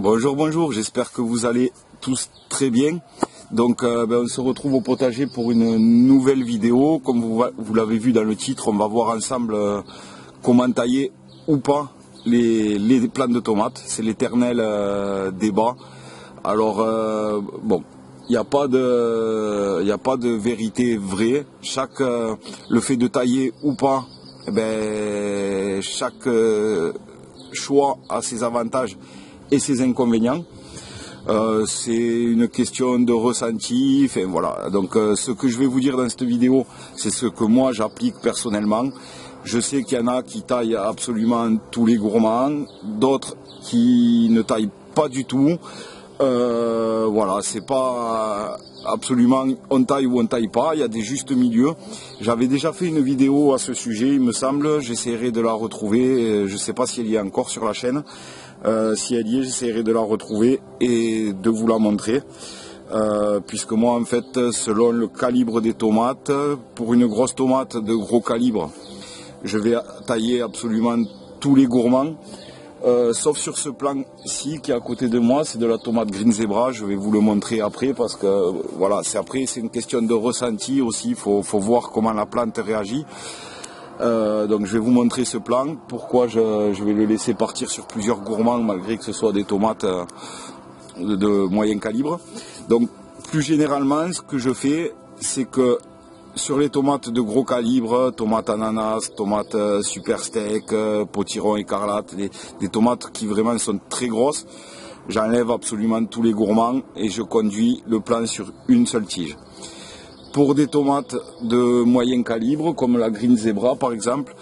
Bonjour, bonjour, j'espère que vous allez tous très bien. Donc on se retrouve au potager pour une nouvelle vidéo. Comme vous l'avez vu dans le titre, on va voir ensemble comment tailler ou pas les plants de tomates. C'est l'éternel débat. Alors bon, il n'y a pas de vérité vraie. Le fait de tailler ou pas, chaque choix a ses avantages et ses inconvénients. C'est une question de ressenti. Enfin, voilà. Donc ce que je vais vous dire dans cette vidéo, c'est ce que moi j'applique personnellement. Je sais qu'il y en a qui taillent absolument tous les gourmands, d'autres qui ne taillent pas du tout. Voilà, c'est pas absolument on taille ou on taille pas, il y a des justes milieux. J'avais déjà fait une vidéo à ce sujet, il me semble, j'essaierai de la retrouver, je ne sais pas si elle y est encore sur la chaîne. Si elle y est, j'essaierai de la retrouver et de vous la montrer. Puisque moi, en fait, selon le calibre des tomates, pour une grosse tomate de gros calibre, je vais tailler absolument tous les gourmands. Sauf sur ce plan-ci qui est à côté de moi, c'est de la tomate Green Zebra. Je vais vous le montrer après parce que voilà, c'est une question de ressenti aussi. Il faut voir comment la plante réagit. Donc je vais vous montrer ce plan, pourquoi je vais le laisser partir sur plusieurs gourmands malgré que ce soit des tomates de moyen calibre. Donc plus généralement ce que je fais, c'est que sur les tomates de gros calibre, tomates ananas, tomates super steak, potiron écarlate, des tomates qui vraiment sont très grosses, j'enlève absolument tous les gourmands et je conduis le plan sur une seule tige. Pour des tomates de moyen calibre, comme la Green Zebra par exemple,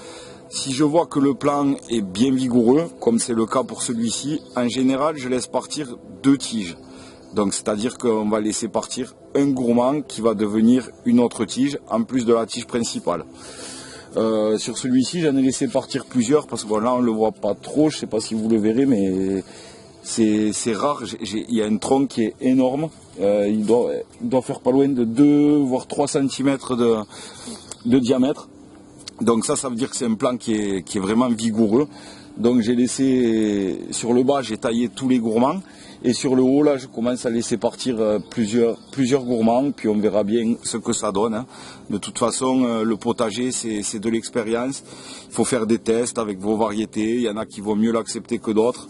si je vois que le plant est bien vigoureux, comme c'est le cas pour celui-ci, en général je laisse partir 2 tiges. Donc c'est-à-dire qu'on va laisser partir un gourmand qui va devenir une autre tige, en plus de la tige principale. Sur celui-ci, j'en ai laissé partir plusieurs, parce que bon, là on ne le voit pas trop, je ne sais pas si vous le verrez, mais c'est rare. Il y a un tronc qui est énorme. Il doit faire pas loin de 2 voire 3 cm de diamètre. Donc ça veut dire que c'est un plant qui est vraiment vigoureux. Donc j'ai laissé sur le bas, j'ai taillé tous les gourmands. Et sur le haut, là, je commence à laisser partir plusieurs gourmands, puis on verra bien ce que ça donne. Hein. De toute façon, le potager, c'est de l'expérience. Il faut faire des tests avec vos variétés. Il y en a qui vont mieux l'accepter que d'autres.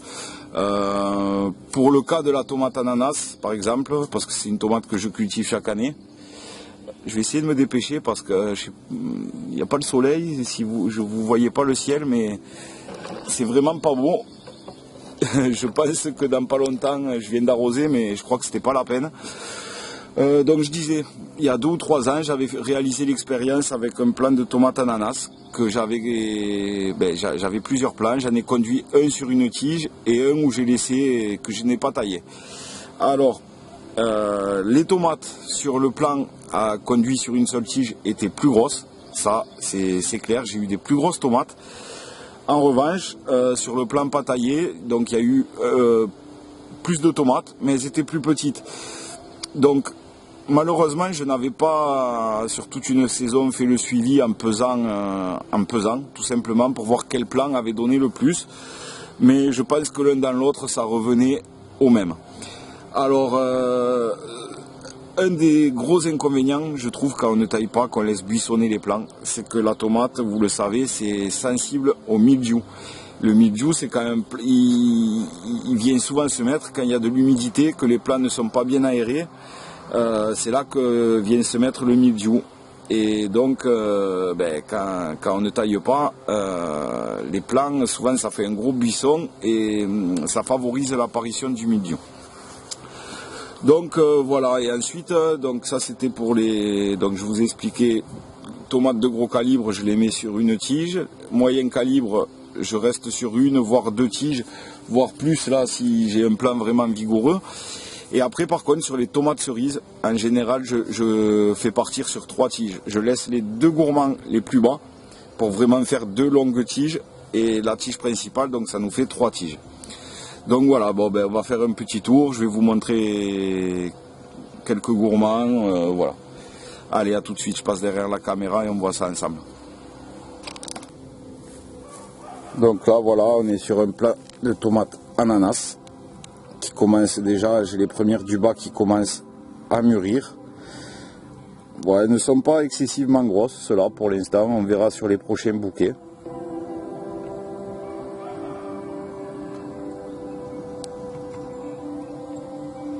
Pour le cas de la tomate ananas, par exemple, parce que c'est une tomate que je cultive chaque année, je vais essayer de me dépêcher parce que il n'y a pas le soleil. Je vous voyez pas le ciel, mais c'est vraiment pas beau. Je pense que dans pas longtemps, je viens d'arroser, mais je crois que c'était pas la peine. Donc je disais, il y a 2 ou 3 ans, j'avais réalisé l'expérience avec un plant de tomates ananas, que j'avais plusieurs plants, j'en ai conduit un sur une tige et un où j'ai laissé, que je n'ai pas taillé. Alors, les tomates sur le plan conduit sur une seule tige étaient plus grosses, ça c'est clair, j'ai eu des plus grosses tomates. En revanche, sur le plan pas taillé, donc il y a eu plus de tomates, mais elles étaient plus petites. Donc malheureusement, je n'avais pas sur toute une saison fait le suivi en pesant, tout simplement pour voir quel plan avait donné le plus. Mais je pense que l'un dans l'autre, ça revenait au même. Alors, un des gros inconvénients, je trouve, quand on ne taille pas, qu'on laisse buissonner les plants, c'est que la tomate, vous le savez, c'est sensible au mildiou. Le mildiou, c'est quand même, il vient souvent se mettre quand il y a de l'humidité, que les plants ne sont pas bien aérés. C'est là que vient se mettre le mildiou. Et donc, quand on ne taille pas, les plants, souvent, ça fait un gros buisson et ça favorise l'apparition du mildiou. Donc voilà, et ensuite, donc ça c'était pour les... Donc je vous ai expliqué, tomates de gros calibre, je les mets sur une tige. Moyen calibre, je reste sur une, voire 2 tiges, voire plus là si j'ai un plan vraiment vigoureux. Et après par contre, sur les tomates cerises, en général, je fais partir sur 3 tiges. Je laisse les 2 gourmands les plus bas pour vraiment faire 2 longues tiges et la tige principale, donc ça nous fait 3 tiges. Donc voilà, bon, on va faire un petit tour, je vais vous montrer quelques gourmands, voilà. Allez, à tout de suite, je passe derrière la caméra et on voit ça ensemble. Donc là, voilà, on est sur un plat de tomates ananas. qui commencent déjà, j'ai les premières du bas qui commencent à mûrir. Bon, elles ne sont pas excessivement grosses, ceux-là pour l'instant, on verra sur les prochains bouquets.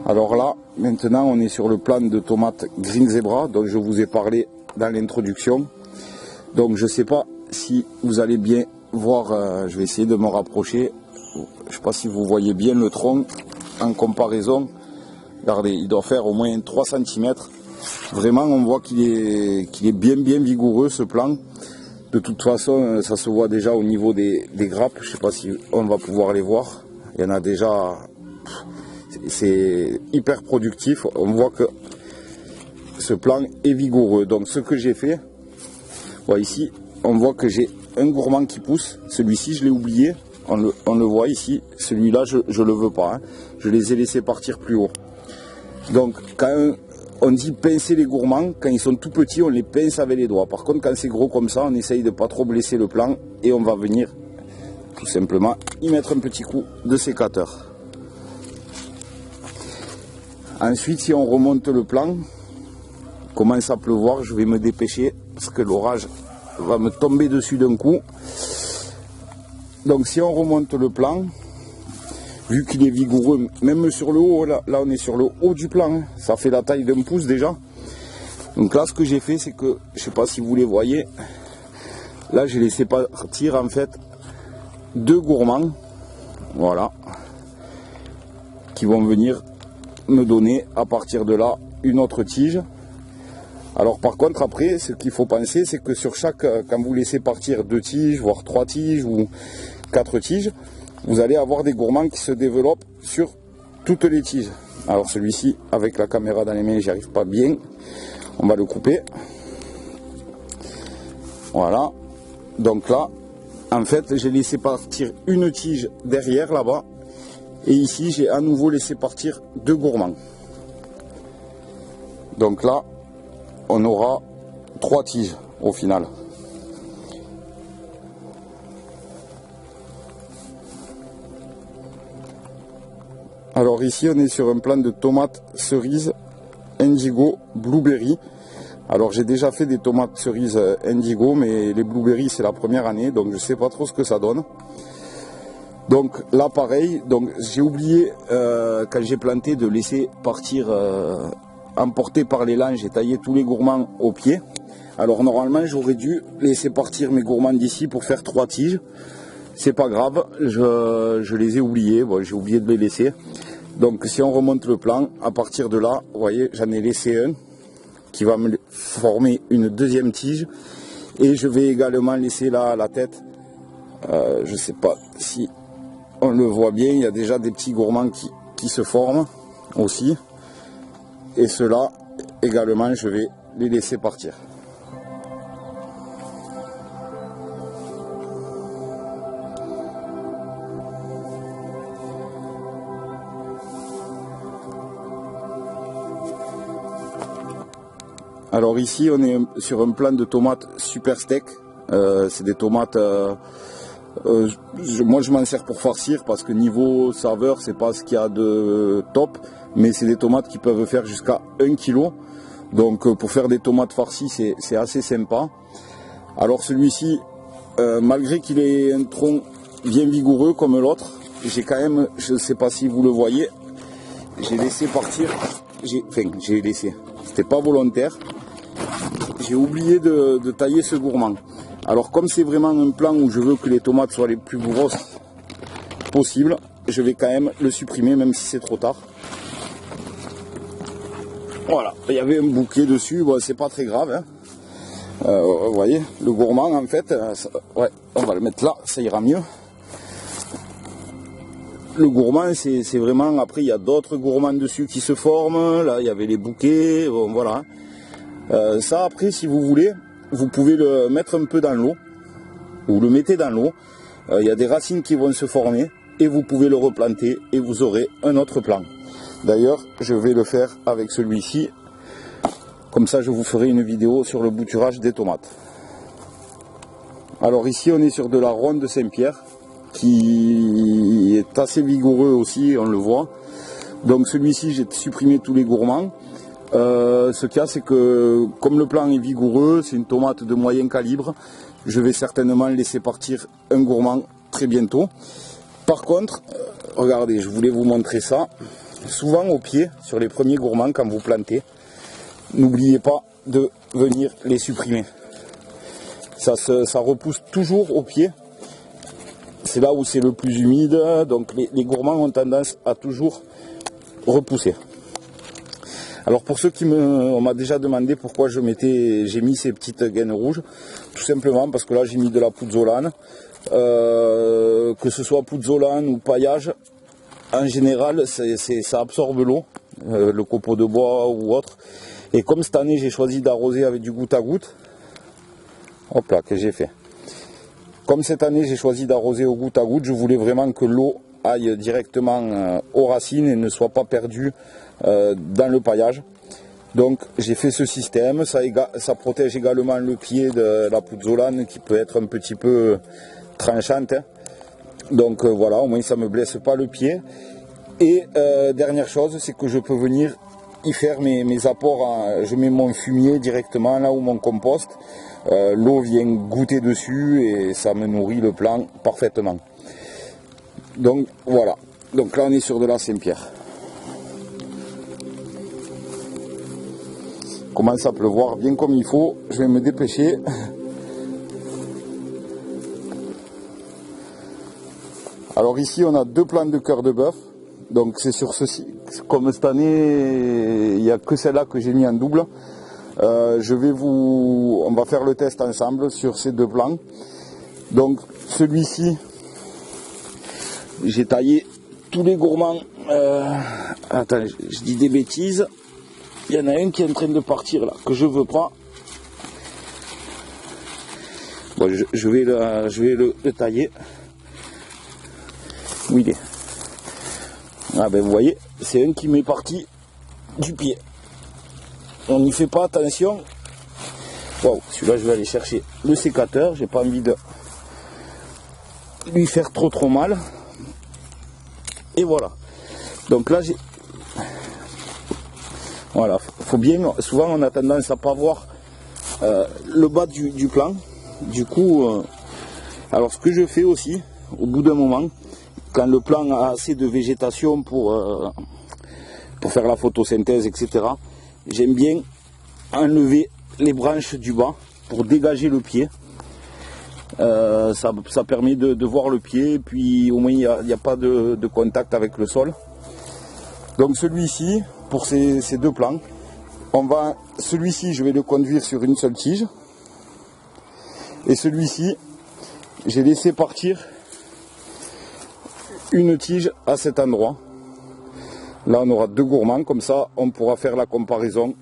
Alors là, maintenant on est sur le plan de tomates Green Zebra dont je vous ai parlé dans l'introduction. Donc je ne sais pas si vous allez bien voir, je vais essayer de me rapprocher. Je ne sais pas si vous voyez bien le tronc en comparaison. Regardez, il doit faire au moins 3 cm. Vraiment on voit qu'il est bien vigoureux ce plant. De toute façon ça se voit déjà au niveau des grappes. Je ne sais pas si on va pouvoir les voir. Il y en a déjà... C'est hyper productif, on voit que ce plant est vigoureux. Donc ce que j'ai fait, voilà, ici on voit que j'ai un gourmand qui pousse, celui-ci je l'ai oublié, on le voit ici, celui-là je ne le veux pas, hein. Je les ai laissés partir plus haut. Donc quand on dit pincer les gourmands, quand ils sont tout petits on les pince avec les doigts. Par contre quand c'est gros comme ça, on essaye de ne pas trop blesser le plant et on va venir tout simplement y mettre un petit coup de sécateur. Ensuite, si on remonte le plan, commence à pleuvoir, je vais me dépêcher parce que l'orage va me tomber dessus d'un coup. Donc si on remonte le plan, vu qu'il est vigoureux, même sur le haut, là on est sur le haut du plan, hein, ça fait la taille d'un pouce déjà. Donc là ce que j'ai fait c'est que, je ne sais pas si vous les voyez, là j'ai laissé partir en fait 2 gourmands, voilà, qui vont venir me donner à partir de là une autre tige. Alors par contre après ce qu'il faut penser c'est que sur chaque, quand vous laissez partir 2 tiges, voire 3 tiges ou 4 tiges, vous allez avoir des gourmands qui se développent sur toutes les tiges. Alors celui-ci avec la caméra dans les mains j'y arrive pas bien, on va le couper. Voilà, donc là en fait j'ai laissé partir une tige derrière là-bas. Et ici, j'ai à nouveau laissé partir 2 gourmands. Donc là, on aura 3 tiges au final. Alors ici, on est sur un plan de tomates cerises indigo blueberry. Alors j'ai déjà fait des tomates cerises indigo, mais les blueberry c'est la première année, donc je ne sais pas trop ce que ça donne. Donc là pareil, donc j'ai oublié quand j'ai planté de laisser partir, emporté par l'élan, j'ai taillé tous les gourmands au pied. Alors normalement j'aurais dû laisser partir mes gourmands d'ici pour faire 3 tiges. C'est pas grave, je les ai oubliés, bon, j'ai oublié de les laisser. Donc si on remonte le plan, à partir de là, vous voyez, j'en ai laissé un qui va me former une deuxième tige. Et je vais également laisser là la tête, je sais pas si... On le voit bien, il y a déjà des petits gourmands qui se forment aussi. Et ceux-là, également, je vais les laisser partir. Alors ici, on est sur un plan de tomates super steak. C'est des tomates... moi je m'en sers pour farcir parce que niveau saveur c'est pas ce qu'il y a de top, mais c'est des tomates qui peuvent faire jusqu'à 1 kg. Donc pour faire des tomates farcies c'est assez sympa. Alors celui-ci, malgré qu'il ait un tronc bien vigoureux comme l'autre, j'ai quand même, je ne sais pas si vous le voyez, j'ai laissé partir, j'ai laissé, c'était pas volontaire, j'ai oublié de tailler ce gourmand. Alors comme c'est vraiment un plan où je veux que les tomates soient les plus grosses possibles, je vais quand même le supprimer même si c'est trop tard. Voilà, il y avait un bouquet dessus, bon, c'est pas très grave, hein. Vous voyez, le gourmand en fait, ouais, on va le mettre là, ça ira mieux. Le gourmand c'est vraiment, après il y a d'autres gourmands dessus qui se forment, là il y avait les bouquets, bon, voilà. Ça après si vous voulez, vous pouvez le mettre un peu dans l'eau, vous le mettez dans l'eau, il y a des racines qui vont se former et vous pouvez le replanter et vous aurez un autre plant. D'ailleurs, je vais le faire avec celui-ci, comme ça je vous ferai une vidéo sur le bouturage des tomates. Alors ici on est sur de la ronde de Saint-Pierre, qui est assez vigoureux aussi, on le voit. Donc celui-ci, j'ai supprimé tous les gourmands. Ce qu'il y a, c'est que comme le plant est vigoureux, c'est une tomate de moyen calibre, je vais certainement laisser partir un gourmand très bientôt. Par contre, regardez, je voulais vous montrer ça. Souvent au pied, sur les premiers gourmands, quand vous plantez, n'oubliez pas de venir les supprimer. Ça repousse toujours au pied. C'est là où c'est le plus humide, donc les gourmands ont tendance à toujours repousser. Alors pour ceux on m'a déjà demandé pourquoi j'ai mis ces petites gaines rouges, tout simplement parce que là j'ai mis de la pouzzolane, que ce soit pouzzolane ou paillage, en général ça absorbe l'eau, le copeau de bois ou autre, et comme cette année j'ai choisi d'arroser avec du goutte à goutte, hop là, que j'ai fait. Comme cette année j'ai choisi d'arroser au goutte à goutte, je voulais vraiment que l'eau aille directement aux racines et ne soit pas perdue dans le paillage. Donc j'ai fait ce système, ça protège également le pied de la pouzzolane qui peut être un petit peu tranchante. Donc voilà, au moins ça ne me blesse pas le pied. Et dernière chose, c'est que je peux venir y faire mes apports, je mets mon fumier directement là où mon compost. L'eau vient goûter dessus et ça me nourrit le plant parfaitement. Donc voilà, donc là on est sur de la Saint-Pierre. Commence à pleuvoir bien comme il faut, je vais me dépêcher. Alors ici on a 2 plants de cœur de bœuf, donc c'est sur ceci, comme cette année il n'y a que celle-là que j'ai mis en double. On va faire le test ensemble sur ces 2 plants. Donc celui-ci, j'ai taillé tous les gourmands. Attends, je dis des bêtises. Il y en a un qui est en train de partir là, que je veux pas. Bon, je vais le tailler. Où il est? Ah ben vous voyez, c'est un qui m'est parti du pied. On n'y fait pas attention. Wow, celui-là je vais aller chercher le sécateur, j'ai pas envie de lui faire trop mal. Et voilà. Donc là j'ai... Voilà, faut bien, souvent on a tendance à pas voir le bas du plant. Du coup, alors ce que je fais aussi, au bout d'un moment, quand le plant a assez de végétation pour faire la photosynthèse, etc., j'aime bien enlever les branches du bas pour dégager le pied. Ça permet de voir le pied, puis au moins il n'y a pas de contact avec le sol. Donc celui-ci, pour ces 2 plants, celui-ci je vais le conduire sur une seule tige, et celui-ci j'ai laissé partir une tige à cet endroit. Là on aura 2 gourmands, comme ça on pourra faire la comparaison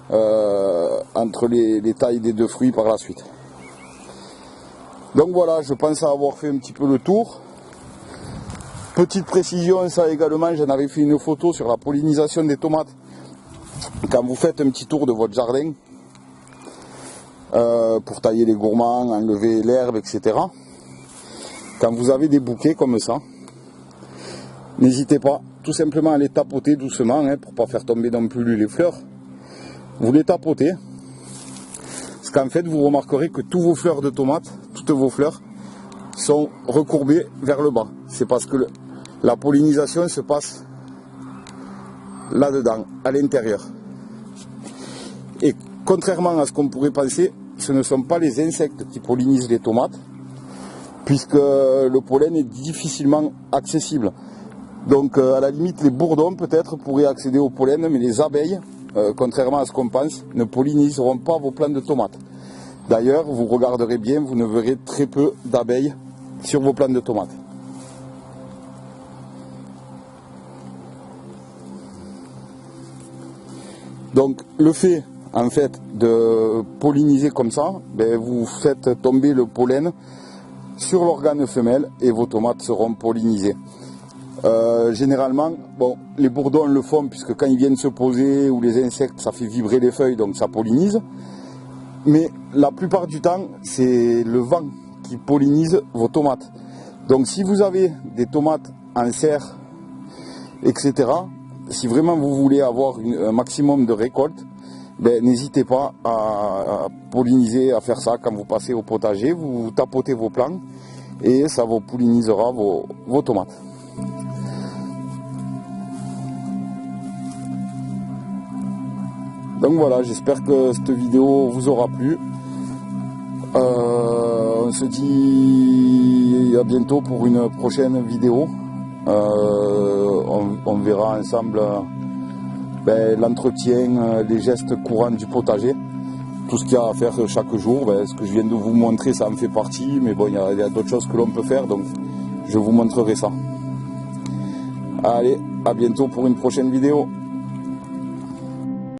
entre les tailles des 2 fruits par la suite. Donc voilà, je pense avoir fait un petit peu le tour. Petite précision, ça également, j'en avais fait une photo sur la pollinisation des tomates. Quand vous faites un petit tour de votre jardin, pour tailler les gourmands, enlever l'herbe, etc. Quand vous avez des bouquets comme ça, n'hésitez pas tout simplement à les tapoter doucement, hein, pour ne pas faire tomber non plus les fleurs. Vous les tapotez, parce qu'en fait vous remarquerez que tous vos fleurs de tomates, toutes vos fleurs, sont recourbées vers le bas. C'est parce que la pollinisation se passe là-dedans, à l'intérieur. Et contrairement à ce qu'on pourrait penser, ce ne sont pas les insectes qui pollinisent les tomates, puisque le pollen est difficilement accessible. Donc à la limite, les bourdons peut-être pourraient accéder au pollen, mais les abeilles, contrairement à ce qu'on pense, ne polliniseront pas vos plants de tomates. D'ailleurs, vous regarderez bien, vous ne verrez très peu d'abeilles sur vos plants de tomates. Donc le fait en fait de polliniser comme ça, ben, vous faites tomber le pollen sur l'organe femelle et vos tomates seront pollinisées. Généralement, bon, les bourdons le font puisque quand ils viennent se poser, ou les insectes, ça fait vibrer les feuilles, donc ça pollinise. Mais la plupart du temps, c'est le vent qui pollinise vos tomates. Donc si vous avez des tomates en serre, etc., si vraiment vous voulez avoir un maximum de récolte, ben, n'hésitez pas à polliniser, à faire ça quand vous passez au potager. Vous tapotez vos plants et ça vous pollinisera vos tomates. Donc voilà, j'espère que cette vidéo vous aura plu. On se dit à bientôt pour une prochaine vidéo. On verra ensemble l'entretien, les gestes courants du potager, tout ce qu'il y a à faire chaque jour. Ce que je viens de vous montrer, ça en fait partie, mais bon, il y a d'autres choses que l'on peut faire, donc je vous montrerai ça. Allez, à bientôt pour une prochaine vidéo.